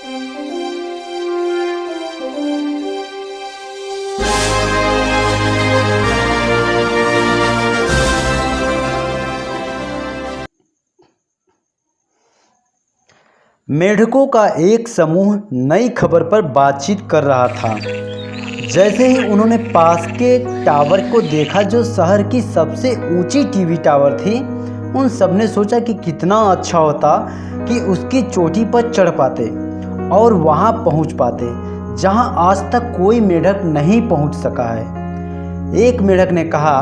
मेढकों का एक समूह नई खबर पर बातचीत कर रहा था। जैसे ही उन्होंने पास के टावर को देखा जो शहर की सबसे ऊंची टीवी टावर थी, उन सबने सोचा कि कितना अच्छा होता कि उसकी चोटी पर चढ़ पाते और वहां पहुंच पाते जहां आज तक कोई मेढक नहीं पहुंच सका है। एक मेढक ने कहा,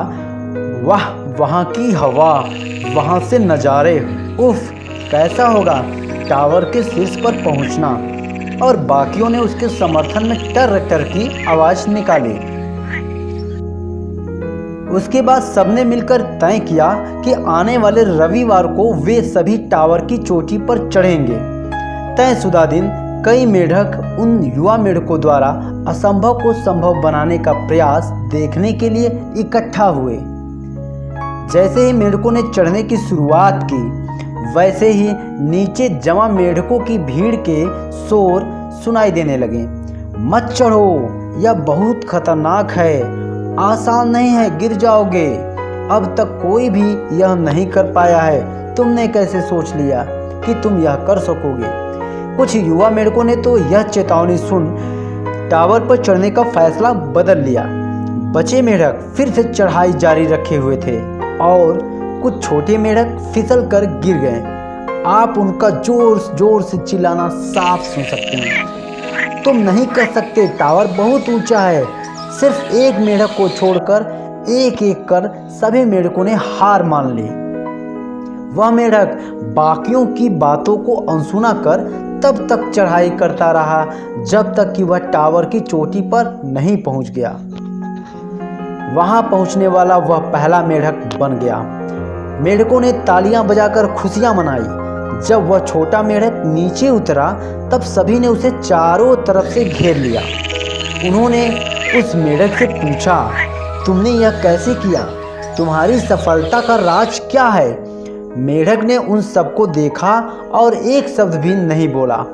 वाह, वहां की हवा, वहां से नज़ारे, उफ, कैसा होगा टावर के शीर्ष पर पहुंचना। और बाकियों ने उसके समर्थन में टर टर की आवाज निकाली। उसके बाद सबने मिलकर तय किया कि आने वाले रविवार को वे सभी टावर की चोटी पर चढ़ेंगे। तयशुदा दिन कई मेढक उन युवा मेढकों द्वारा असंभव को संभव बनाने का प्रयास देखने के लिए इकट्ठा हुए। जैसे ही मेढकों ने चढ़ने की शुरुआत की, वैसे ही नीचे जमा मेढकों की भीड़ के शोर सुनाई देने लगे। मत चढ़ो, यह बहुत खतरनाक है, आसान नहीं है, गिर जाओगे। अब तक कोई भी यह नहीं कर पाया है, तुमने कैसे सोच लिया कि तुम यह कर सकोगे? कुछ युवा मेढकों ने तो यह चेतावनी सुन टावर पर चढ़ने का फैसला बदल लिया। बचे मेढक फिर से चढ़ाई जारी रखे हुए थे और कुछ छोटे मेढक फिसल कर गिर गए। आप उनका जोर जोर से चिल्लाना साफ सुन सकते हैं। तुम नहीं कर सकते, टावर बहुत ऊंचा है। सिर्फ एक मेढक को छोड़कर एक एक कर सभी मेढकों ने हार मान ली। वह मेढक बाकियों की बातों को अनसुना कर तब तक चढ़ाई करता रहा जब तक कि वह टावर की चोटी पर नहीं पहुंच गया। वहां पहुंचने वाला वह पहला मेढक बन गया। मेढकों ने तालियां बजाकर खुशियां मनाई। जब वह छोटा मेढक नीचे उतरा तब सभी ने उसे चारों तरफ से घेर लिया। उन्होंने उस मेढक से पूछा, तुमने यह कैसे किया? तुम्हारी सफलता का राज क्या है? मेढक ने उन सबको देखा और एक शब्द भी नहीं बोला।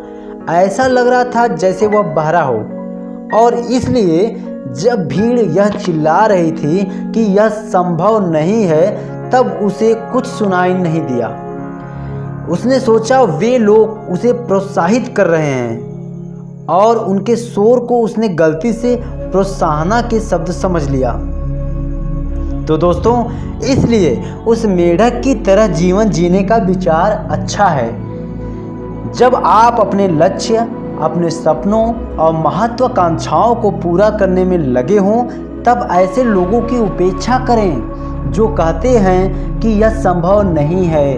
ऐसा लग रहा था जैसे वह बहरा हो, और इसलिए जब भीड़ यह चिल्ला रही थी कि यह संभव नहीं है, तब उसे कुछ सुनाई नहीं दिया। उसने सोचा वे लोग उसे प्रोत्साहित कर रहे हैं और उनके शोर को उसने गलती से प्रोत्साहना के शब्द समझ लिया। तो दोस्तों, इसलिए उस मेढक की तरह जीवन जीने का विचार अच्छा है। जब आप अपने लक्ष्य, अपने सपनों और महत्वाकांक्षाओं को पूरा करने में लगे हों, तब ऐसे लोगों की उपेक्षा करें जो कहते हैं कि यह संभव नहीं है।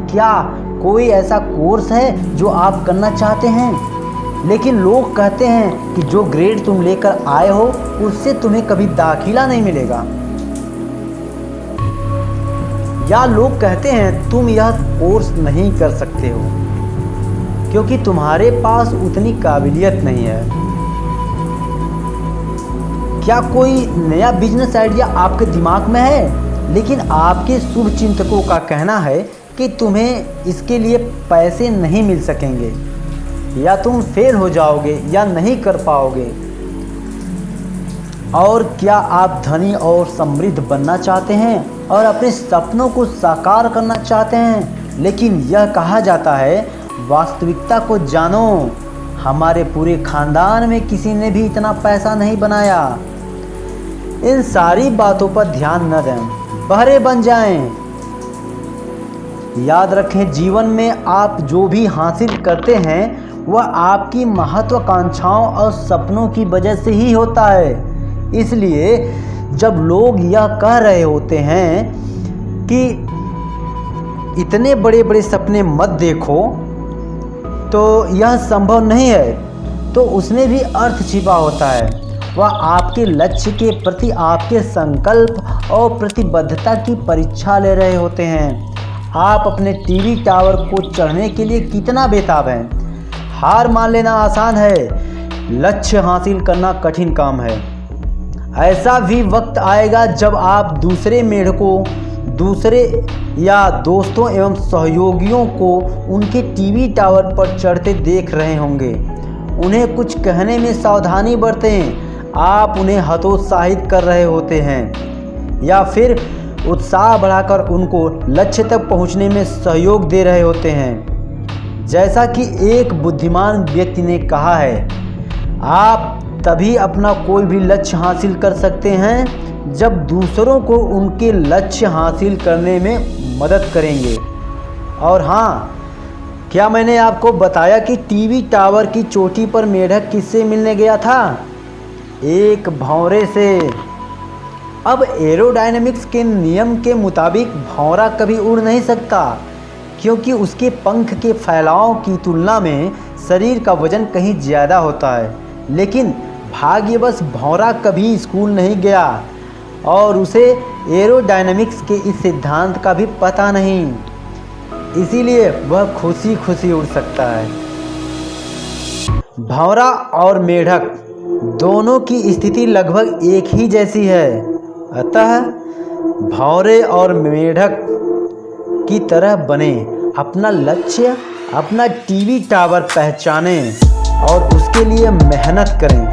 क्या कोई ऐसा कोर्स है जो आप करना चाहते हैं, लेकिन लोग कहते हैं कि जो ग्रेड तुम लेकर आए हो उससे तुम्हें कभी दाखिला नहीं मिलेगा? या लोग कहते हैं तुम यह कोर्स नहीं कर सकते हो क्योंकि तुम्हारे पास उतनी काबिलियत नहीं है? क्या कोई नया बिजनेस आइडिया आपके दिमाग में है, लेकिन आपके शुभ चिंतकों का कहना है कि तुम्हें इसके लिए पैसे नहीं मिल सकेंगे, या तुम फेल हो जाओगे या नहीं कर पाओगे? और क्या आप धनी और समृद्ध बनना चाहते हैं और अपने सपनों को साकार करना चाहते हैं, लेकिन यह कहा जाता है वास्तविकता को जानो, हमारे पूरे खानदान में किसी ने भी इतना पैसा नहीं बनाया। इन सारी बातों पर ध्यान न दें, बहरे बन जाएं। याद रखें, जीवन में आप जो भी हासिल करते हैं वह आपकी महत्वाकांक्षाओं और सपनों की वजह से ही होता है। इसलिए जब लोग यह कह रहे होते हैं कि इतने बड़े बड़े सपने मत देखो, तो यह संभव नहीं है, तो उसमें भी अर्थ छिपा होता है। वह आपके लक्ष्य के प्रति आपके संकल्प और प्रतिबद्धता की परीक्षा ले रहे होते हैं। आप अपने टीवी टावर को चढ़ने के लिए कितना बेताब हैं? हार मान लेना आसान है, लक्ष्य हासिल करना कठिन काम है। ऐसा भी वक्त आएगा जब आप दूसरे मेढकों, दूसरे या दोस्तों एवं सहयोगियों को उनके टीवी टावर पर चढ़ते देख रहे होंगे। उन्हें कुछ कहने में सावधानी बरतें। आप उन्हें हतोत्साहित कर रहे होते हैं या फिर उत्साह बढ़ाकर उनको लक्ष्य तक पहुंचने में सहयोग दे रहे होते हैं। जैसा कि एक बुद्धिमान व्यक्ति ने कहा है, आप तभी अपना कोई भी लक्ष्य हासिल कर सकते हैं जब दूसरों को उनके लक्ष्य हासिल करने में मदद करेंगे। और हाँ, क्या मैंने आपको बताया कि टीवी टावर की चोटी पर मेढक किससे मिलने गया था? एक भंवरे से। अब एरोडायनेमिक्स के नियम के मुताबिक भंवरा कभी उड़ नहीं सकता, क्योंकि उसके पंख के फैलाव की तुलना में शरीर का वजन कहीं ज़्यादा होता है। लेकिन भाग्यवश भंवरा कभी स्कूल नहीं गया और उसे एरोडायनेमिक्स के इस सिद्धांत का भी पता नहीं, इसीलिए वह खुशी खुशी उड़ सकता है। भंवरा और मेढक दोनों की स्थिति लगभग एक ही जैसी है, अतः भंवरे और मेढक की तरह बने, अपना लक्ष्य, अपना टीवी टावर पहचानें और उसके लिए मेहनत करें।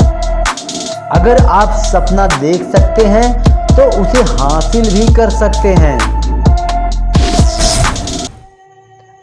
अगर आप सपना देख सकते हैं तो उसे हासिल भी कर सकते हैं।